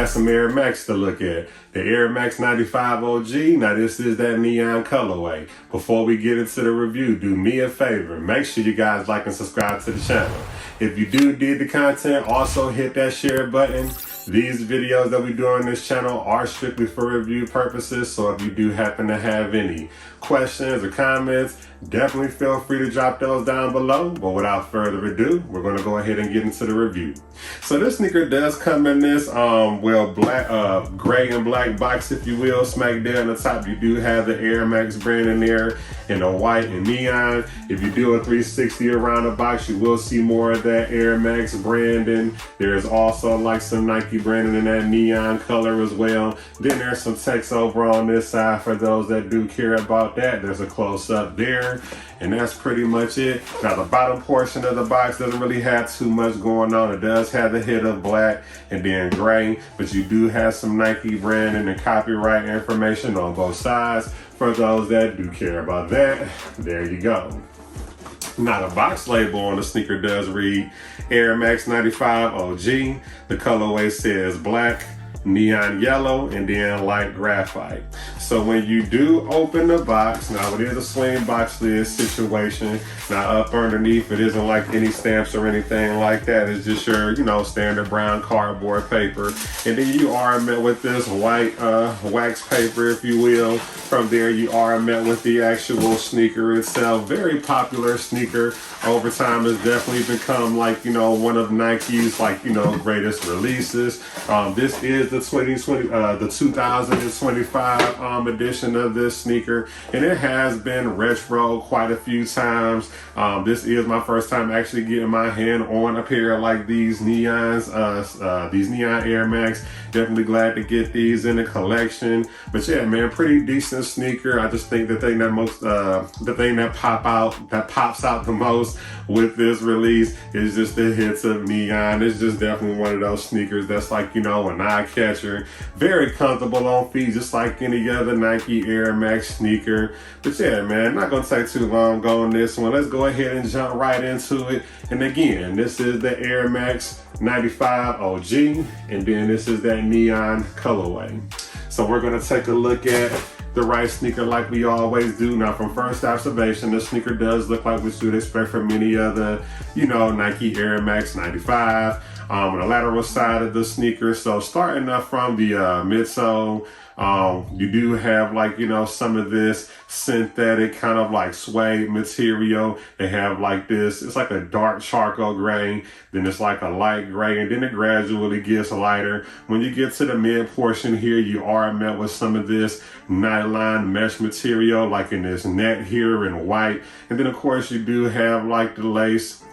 got some Air Max to look at. The Air Max 95 OG, now this is that neon colorway. Before we get into the review, do me a favor, make sure you guys like and subscribe to the channel. If you do dig the content, also hit that share button. These videos that we do on this channel are strictly for review purposes, so if you do happen to have any questions or comments, definitely feel free to drop those down below. But without further ado, we're going to go ahead and get into the review. So this sneaker does come in this black, gray and black box, if you will. Smack there on the top, you do have the Air Max brand in there in the white and neon. If you do a 360 around the box, you will see more of that Air Max branding. There's also like some Nike branding in that neon color as well. Then there's some text over on this side for those that do care about that. There's a close up there, and that's pretty much it. Now the bottom portion of the box doesn't really have too much going on. It does have the hit of black and then gray, but you do have some Nike branding and copyright information on both sides for those that do care about that. There you go. Now the box label on the sneaker does read Air Max 95 OG. The colorway says black, neon yellow, and then light graphite. So when you do open the box, now it is a swing box lid situation. Now up underneath, it isn't like any stamps or anything like that. It's just your, standard brown cardboard paper. And then you are met with this white wax paper, if you will. From there, you are met with the actual sneaker itself. Very popular sneaker. Over time, has definitely become like, one of Nike's greatest releases. This is the 2025 edition of this sneaker, and it has been retro quite a few times. This is my first time actually getting my hand on a pair like these neons, these neon Air Max. Definitely glad to get these in the collection. But yeah, man, pretty decent sneaker. I just think the thing that pops out the most with this release is just the hits of neon. It's just definitely one of those sneakers that's like, an eye catcher. Very comfortable on feet, just like any other Nike Air Max sneaker. But yeah, man, not gonna take too long on this one. Let's go ahead and jump right into it. And again, this is the Air Max 95 OG, and then this is that neon colorway. So we're gonna take a look at the right sneaker like we always do. Now from first observation, the sneaker does look like what you'd expect from any other, Nike Air Max 95. On the lateral side of the sneaker, so starting up from the midsole, you do have some of this synthetic kind of like suede material. They have like this, it's like a dark charcoal gray, then it's like a light gray, and then it gradually gets lighter. When you get to the mid portion here, you are met with some of this nylon mesh material, like in this net here in white. And then of course you do have like the lace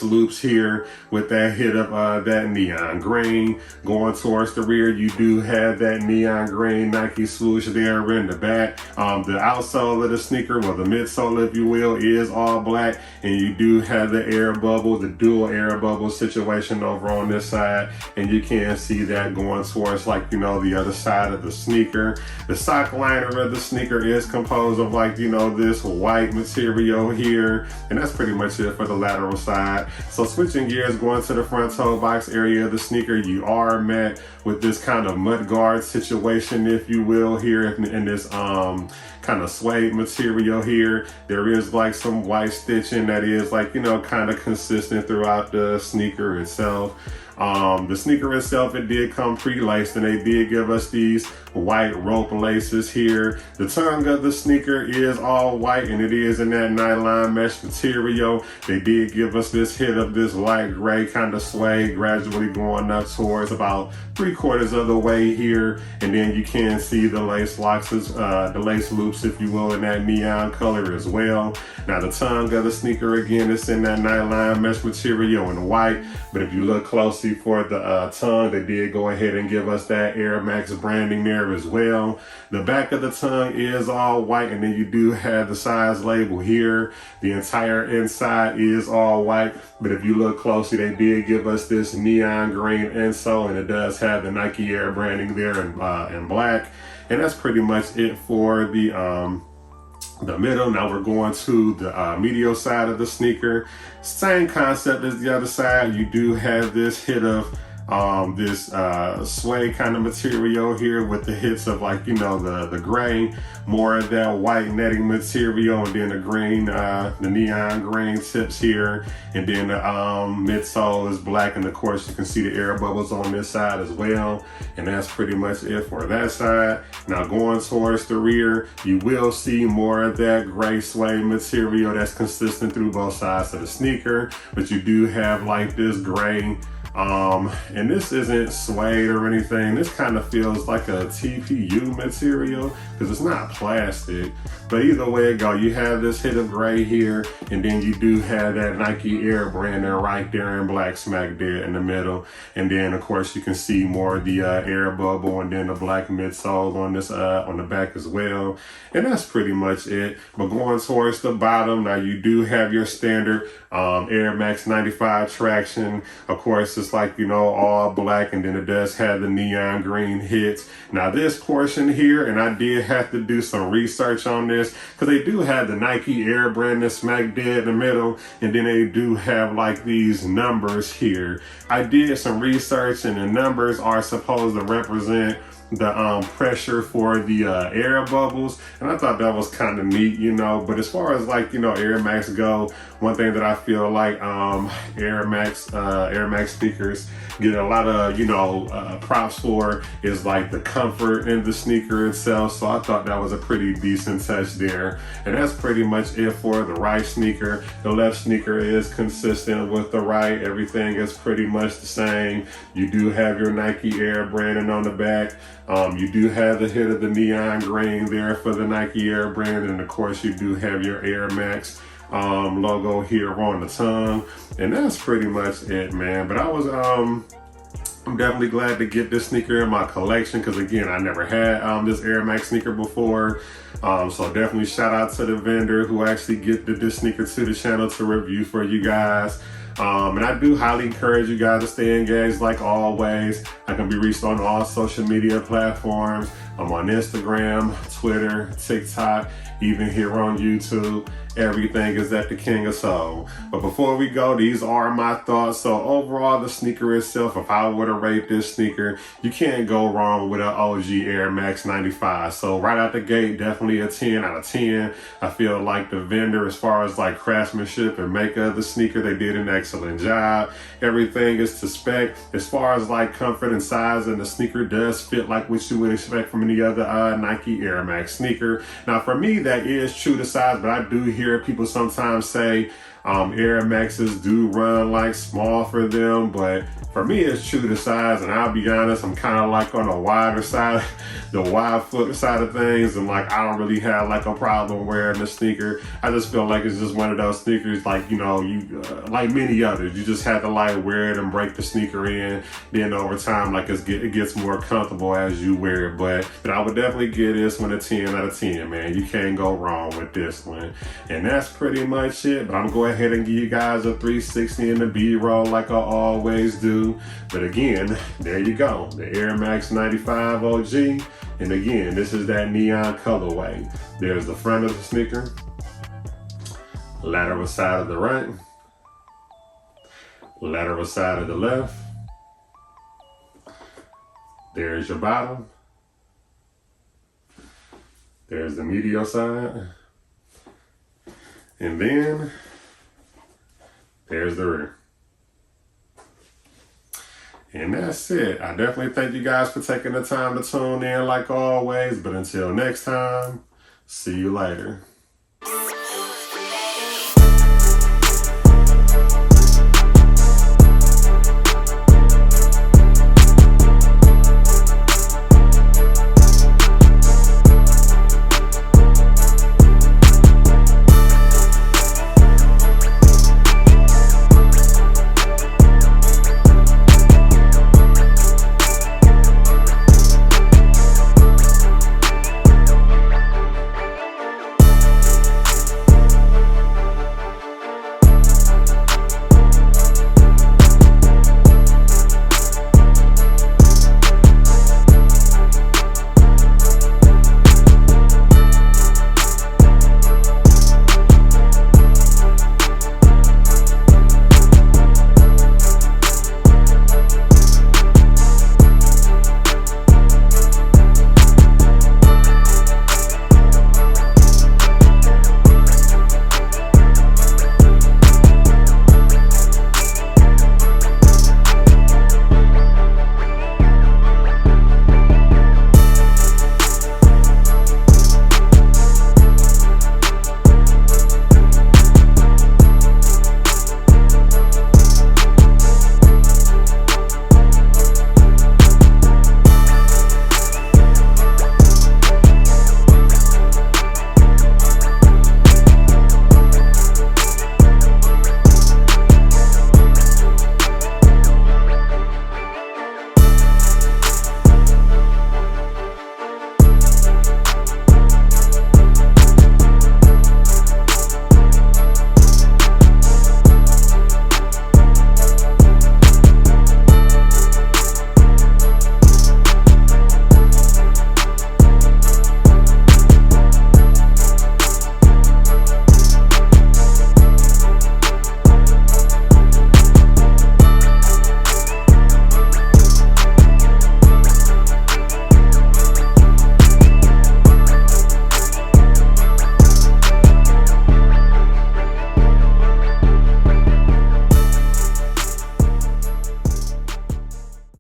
loops here with that hit of that neon green. Going towards the rear, you do have that neon green Nike swoosh there in the back. The outsole of the sneaker, well, the midsole, if you will, is all black, and you do have the air bubble, the dual air bubble situation over on this side, and you can see that going towards the other side of the sneaker. The sock liner of the sneaker is composed of this white material here, and that's pretty much it for the lateral side. So switching gears, going to the front toe box area of the sneaker, you are met with this kind of mud guard situation, if you will, here in this kind of suede material here. There is some white stitching that is kind of consistent throughout the sneaker itself. The sneaker itself, it did come pre-laced, and they did give us these white rope laces here. The tongue of the sneaker is all white, and it is in that nylon mesh material. They did give us this hit of this light gray kind of suede, gradually going up towards about 3/4 of the way here, and then you can see the lace locks, the lace loops, if you will, in that neon color as well. Now the tongue of the sneaker, again, it's in that nylon mesh material in white, but if you look closely for the tongue, they did go ahead and give us that Air Max branding there as well. The back of the tongue is all white, and then you do have the size label here. The entire inside is all white, but if you look closely, they did give us this neon green insole, and it does have the Nike Air branding there in black. And that's pretty much it for the middle. Now we're going to the medial side of the sneaker. Same concept as the other side. You do have this hit of this suede kind of material here with the hits of like, you know, the gray, more of that white netting material, and then the green, the neon green tips here, and then the midsole is black, and of course you can see the air bubbles on this side as well, and that's pretty much it for that side. Now going towards the rear, you will see more of that gray suede material that's consistent through both sides of the sneaker, but you do have like this gray, and this isn't suede or anything. This kind of feels like a TPU material because it's not plastic, but either way it go, you have this hit of gray here, and then you do have that Nike Air branding right there in black smack dead in the middle, and then of course you can see more of the air bubble and then the black midsole on this on the back as well, and that's pretty much it. But going towards the bottom, now you do have your standard Air Max 95 traction. Of course it's like, you know, all black, and then it does have the neon green hits. Now this portion here, and I did have to do some research on this because they do have the Nike Air brand that's smack dead in the middle, and then they do have like these numbers here. I did some research, and the numbers are supposed to represent the pressure for the air bubbles, and I thought that was kind of neat, you know. But as far as like, you know, Air Max go, one thing that I feel like Air Max sneakers get a lot of, you know, props for is like the comfort in the sneaker itself. So I thought that was a pretty decent touch there, and that's pretty much it for the right sneaker. The left sneaker is consistent with the right. Everything is pretty much the same. You do have your Nike Air branding on the back. You do have the hit of the neon green there for the Nike Air brand, and of course you do have your Air Max logo here on the tongue, and that's pretty much it, man. But I'm definitely glad to get this sneaker in my collection because, again, I never had this Air Max sneaker before. So definitely shout out to the vendor who actually get this sneaker to the channel to review for you guys. And I do highly encourage you guys to stay engaged like always. I can be reached on all social media platforms. I'm on Instagram, Twitter, TikTok, even here on YouTube. Everything is at the King of Soul. But before we go, these are my thoughts. So overall, the sneaker itself, if I were to rate this sneaker, you can't go wrong with an OG Air Max 95. So right out the gate, definitely a 10 out of 10. I feel like the vendor, as far as like craftsmanship and makeup of the sneaker, they did an excellent job. Everything is to spec. As far as like comfort and size, and the sneaker does fit like what you would expect from any other Nike Air Max sneaker. Now for me, that is true to size, but I do hear people sometimes say Air Maxes do run like small for them, but for me it's true to size. And I'll be honest, I'm kind of like on the wider side, the wide foot side of things, and like I don't really have like a problem wearing the sneaker. I just feel like it's just one of those sneakers, like, you know, you like many others, you just have to like wear it and break the sneaker in, then over time like it gets more comfortable as you wear it. But I would definitely give this one a 10 out of 10, man. You can't go wrong with this one. And that's pretty much it. But I'm going ahead and give you guys a 360 in the B-roll like I always do. But again, there you go, the Air Max 95 OG. And again, this is that neon colorway. There's the front of the sneaker, lateral side of the right, lateral side of the left. There's your bottom. There's the medial side. And then there's the rear. And that's it. I definitely thank you guys for taking the time to tune in like always. But until next time, see you later.